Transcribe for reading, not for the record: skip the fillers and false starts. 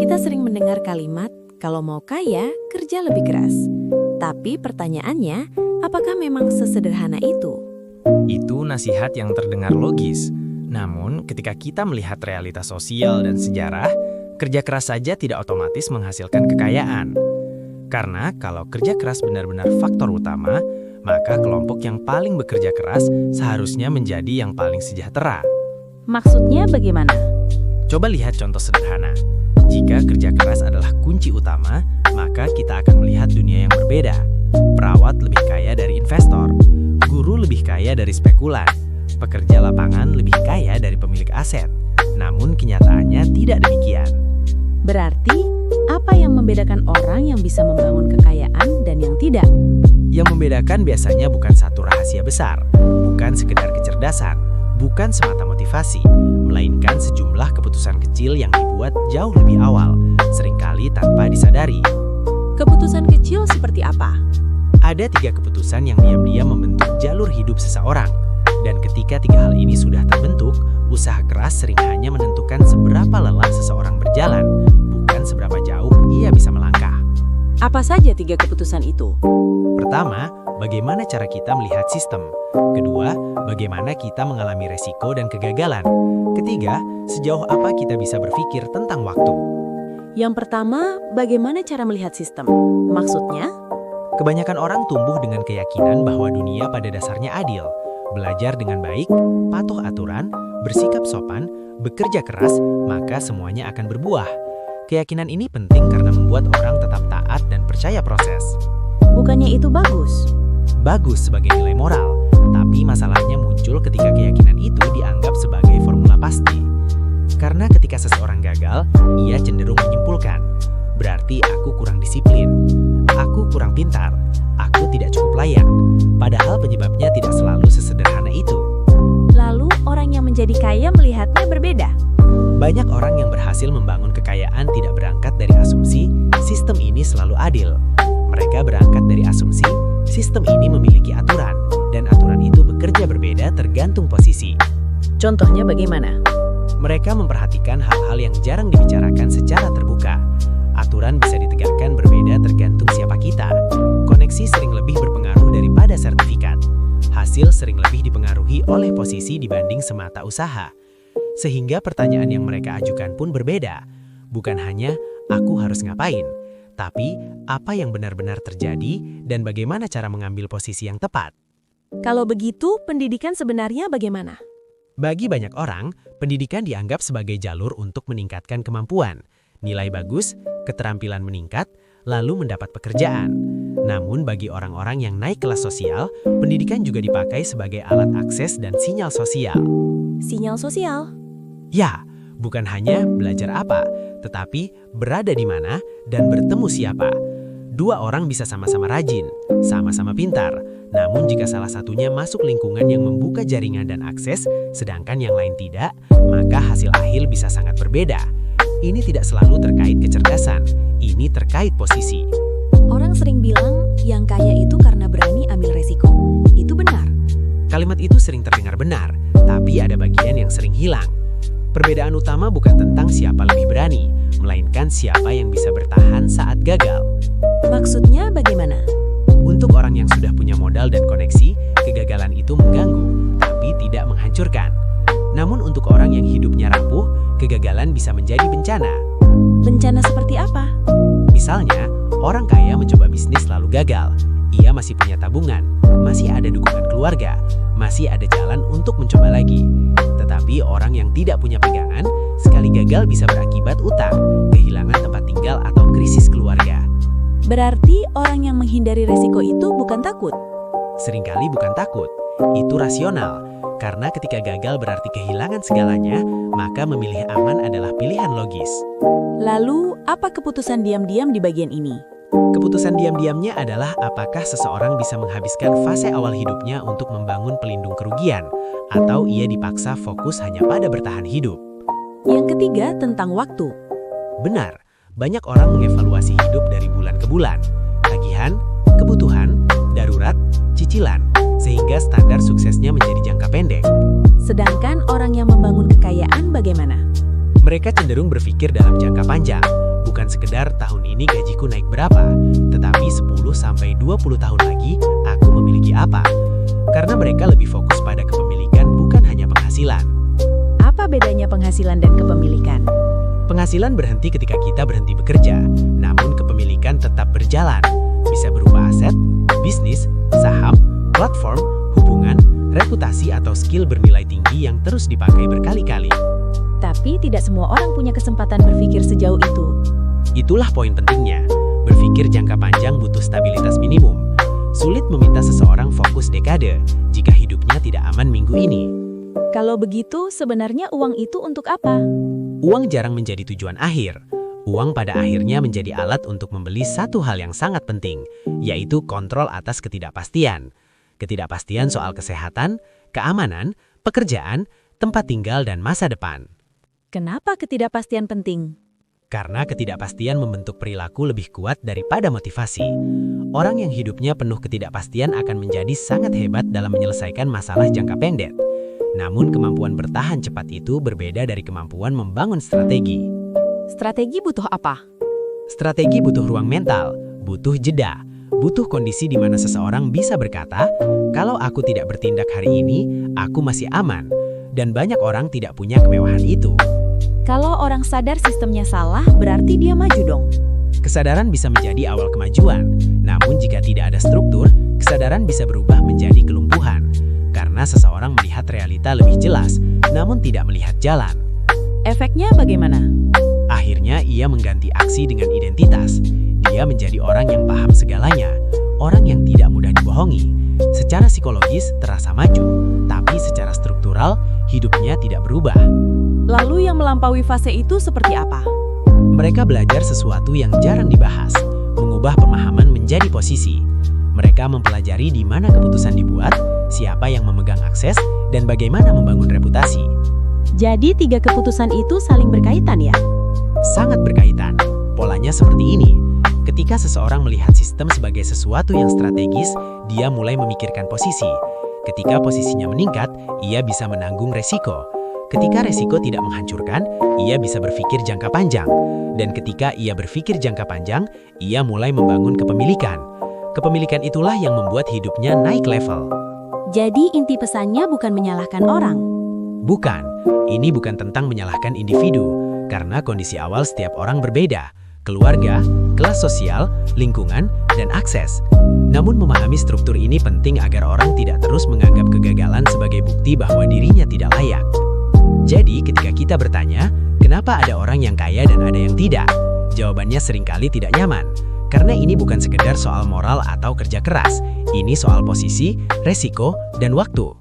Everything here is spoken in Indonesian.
Kita sering mendengar kalimat, kalau mau kaya, kerja lebih keras. Tapi pertanyaannya, apakah memang sesederhana itu? Itu nasihat yang terdengar logis. Namun, ketika kita melihat realitas sosial dan sejarah, kerja keras saja tidak otomatis menghasilkan kekayaan. Karena kalau kerja keras benar-benar faktor utama, maka kelompok yang paling bekerja keras seharusnya menjadi yang paling sejahtera. Maksudnya bagaimana? Coba lihat contoh sederhana. Jika kerja keras adalah kunci utama, maka kita akan melihat dunia yang berbeda. Perawat lebih kaya dari investor, guru lebih kaya dari spekulan, pekerja lapangan lebih kaya dari pemilik aset. Namun kenyataannya tidak demikian. Berarti, apa yang membedakan orang yang bisa membangun kekayaan dan yang tidak? Yang membedakan biasanya bukan satu rahasia besar, bukan sekedar kecerdasan, bukan semata motivasi, melainkan sejumlah keputusan kecil yang dibuat jauh lebih awal, seringkali tanpa disadari. Keputusan kecil seperti apa? Ada 3 keputusan yang diam-diam membentuk jalur hidup seseorang. Dan ketika 3 hal ini sudah terbentuk, usaha keras sering hanya menentukan seberapa lelah seseorang berjalan, bukan seberapa jauh ia bisa melangkah. Apa saja 3 keputusan itu? Pertama, bagaimana cara kita melihat sistem. Kedua, bagaimana kita mengalami resiko dan kegagalan. Ketiga, sejauh apa kita bisa berpikir tentang waktu. Yang pertama, bagaimana cara melihat sistem? Maksudnya? Kebanyakan orang tumbuh dengan keyakinan bahwa dunia pada dasarnya adil. Belajar dengan baik, patuh aturan, bersikap sopan, bekerja keras, maka semuanya akan berbuah. Keyakinan ini penting karena membuat orang tetap taat dan percaya proses. Bukannya itu bagus? Bagus sebagai nilai moral, tapi masalahnya muncul ketika keyakinan itu dianggap sebagai formula pasti. Karena ketika seseorang gagal, ia cenderung menyimpulkan, berarti aku kurang disiplin, aku kurang pintar, aku tidak cukup layak. Padahal penyebabnya tidak selalu sesederhana itu. Lalu orang yang menjadi kaya melihatnya berbeda. Banyak orang yang berhasil membangun kekayaan tidak berangkat dari asumsi, sistem ini selalu adil. Mereka berangkat dari asumsi, sistem ini memiliki aturan, dan aturan itu bekerja berbeda tergantung posisi. Contohnya bagaimana? Mereka memperhatikan hal-hal yang jarang dibicarakan secara terbuka. Aturan bisa ditegakkan berbeda tergantung siapa kita. Koneksi sering lebih berpengaruh daripada sertifikat. Hasil sering lebih dipengaruhi oleh posisi dibanding semata usaha. Sehingga pertanyaan yang mereka ajukan pun berbeda. Bukan hanya, aku harus ngapain? Tapi, apa yang benar-benar terjadi dan bagaimana cara mengambil posisi yang tepat? Kalau begitu, pendidikan sebenarnya bagaimana? Bagi banyak orang, pendidikan dianggap sebagai jalur untuk meningkatkan kemampuan. Nilai bagus, keterampilan meningkat, lalu mendapat pekerjaan. Namun bagi orang-orang yang naik kelas sosial, pendidikan juga dipakai sebagai alat akses dan sinyal sosial. Sinyal sosial? Ya, bukan hanya belajar apa, tetapi berada di mana dan bertemu siapa. 2 orang bisa sama-sama rajin, sama-sama pintar. Namun jika salah satunya masuk lingkungan yang membuka jaringan dan akses, sedangkan yang lain tidak, maka hasil akhir bisa sangat berbeda. Ini tidak selalu terkait kecerdasan, ini terkait posisi. Orang sering bilang yang kaya itu karena berani ambil resiko. Itu benar? Kalimat itu sering terdengar benar, tapi ada bagian yang sering hilang. Perbedaan utama bukan tentang siapa lebih berani, melainkan siapa yang bisa bertahan saat gagal. Maksudnya bagaimana? Untuk orang yang sudah punya modal dan koneksi, kegagalan itu mengganggu, tapi tidak menghancurkan. Namun untuk orang yang hidupnya rapuh, kegagalan bisa menjadi bencana. Bencana seperti apa? Misalnya, orang kaya mencoba bisnis lalu gagal. Ia masih punya tabungan, masih ada dukungan keluarga, masih ada jalan untuk mencoba lagi. Tetapi orang yang tidak punya pegangan, sekali gagal bisa berakibat utang, kehilangan tempat tinggal atau krisis keluarga. Berarti orang yang menghindari resiko itu bukan takut? Seringkali bukan takut, itu rasional. Karena ketika gagal berarti kehilangan segalanya, maka memilih aman adalah pilihan logis. Lalu, apa keputusan diam-diam di bagian ini? Keputusan diam-diamnya adalah apakah seseorang bisa menghabiskan fase awal hidupnya untuk membangun pelindung kerugian, atau ia dipaksa fokus hanya pada bertahan hidup. Yang ketiga tentang waktu. Benar, banyak orang mengevaluasi hidup dari bulan ke bulan, tagihan, kebutuhan, darurat, cicilan, sehingga standar suksesnya menjadi jangka pendek. Sedangkan orang yang membangun kekayaan bagaimana? Mereka cenderung berpikir dalam jangka panjang, bukan sekedar tahun ini gajiku naik berapa, tetapi 10-20 tahun lagi aku memiliki apa. Karena mereka lebih fokus pada kepemilikan bukan hanya penghasilan. Apa bedanya penghasilan dan kepemilikan? Penghasilan berhenti ketika kita berhenti bekerja, namun kepemilikan tetap berjalan. Bisa berupa aset, bisnis, saham, platform, hubungan, reputasi atau skill bernilai tinggi yang terus dipakai berkali-kali. Tapi tidak semua orang punya kesempatan berpikir sejauh itu. Itulah poin pentingnya. Berpikir jangka panjang butuh stabilitas minimum. Sulit meminta seseorang fokus dekade jika hidupnya tidak aman minggu ini. Kalau begitu, sebenarnya uang itu untuk apa? Uang jarang menjadi tujuan akhir. Uang pada akhirnya menjadi alat untuk membeli satu hal yang sangat penting, yaitu kontrol atas ketidakpastian. Ketidakpastian soal kesehatan, keamanan, pekerjaan, tempat tinggal, dan masa depan. Kenapa ketidakpastian penting? Karena ketidakpastian membentuk perilaku lebih kuat daripada motivasi. Orang yang hidupnya penuh ketidakpastian akan menjadi sangat hebat dalam menyelesaikan masalah jangka pendek. Namun kemampuan bertahan cepat itu berbeda dari kemampuan membangun strategi. Strategi butuh apa? Strategi butuh ruang mental, butuh jeda, butuh kondisi di mana seseorang bisa berkata, kalau aku tidak bertindak hari ini, aku masih aman. Dan banyak orang tidak punya kemewahan itu. Kalau orang sadar sistemnya salah, berarti dia maju dong. Kesadaran bisa menjadi awal kemajuan, namun jika tidak ada struktur, kesadaran bisa berubah menjadi kelumpuhan. Karena seseorang melihat realita lebih jelas, namun tidak melihat jalan. Efeknya bagaimana? Akhirnya ia mengganti aksi dengan identitas. Dia menjadi orang yang paham segalanya, orang yang tidak mudah dibohongi. Secara psikologis terasa maju, tapi secara struktural hidupnya tidak berubah. Lalu yang melampaui fase itu seperti apa? Mereka belajar sesuatu yang jarang dibahas, mengubah pemahaman menjadi posisi. Mereka mempelajari di mana keputusan dibuat, siapa yang memegang akses, dan bagaimana membangun reputasi. Jadi 3 keputusan itu saling berkaitan ya? Sangat berkaitan. Polanya seperti ini. Ketika seseorang melihat sistem sebagai sesuatu yang strategis, dia mulai memikirkan posisi. Ketika posisinya meningkat, ia bisa menanggung resiko. Ketika resiko tidak menghancurkan, ia bisa berpikir jangka panjang. Dan ketika ia berpikir jangka panjang, ia mulai membangun kepemilikan. Kepemilikan itulah yang membuat hidupnya naik level. Jadi inti pesannya bukan menyalahkan orang. Bukan, ini bukan tentang menyalahkan individu, karena kondisi awal setiap orang berbeda. Keluarga, kelas sosial, lingkungan, dan akses. Namun memahami struktur ini penting agar orang tidak terus menganggap kegagalan sebagai bukti bahwa dirinya tidak layak. Jadi ketika kita bertanya, kenapa ada orang yang kaya dan ada yang tidak? Jawabannya seringkali tidak nyaman. Karena ini bukan sekedar soal moral atau kerja keras, ini soal posisi, resiko, dan waktu.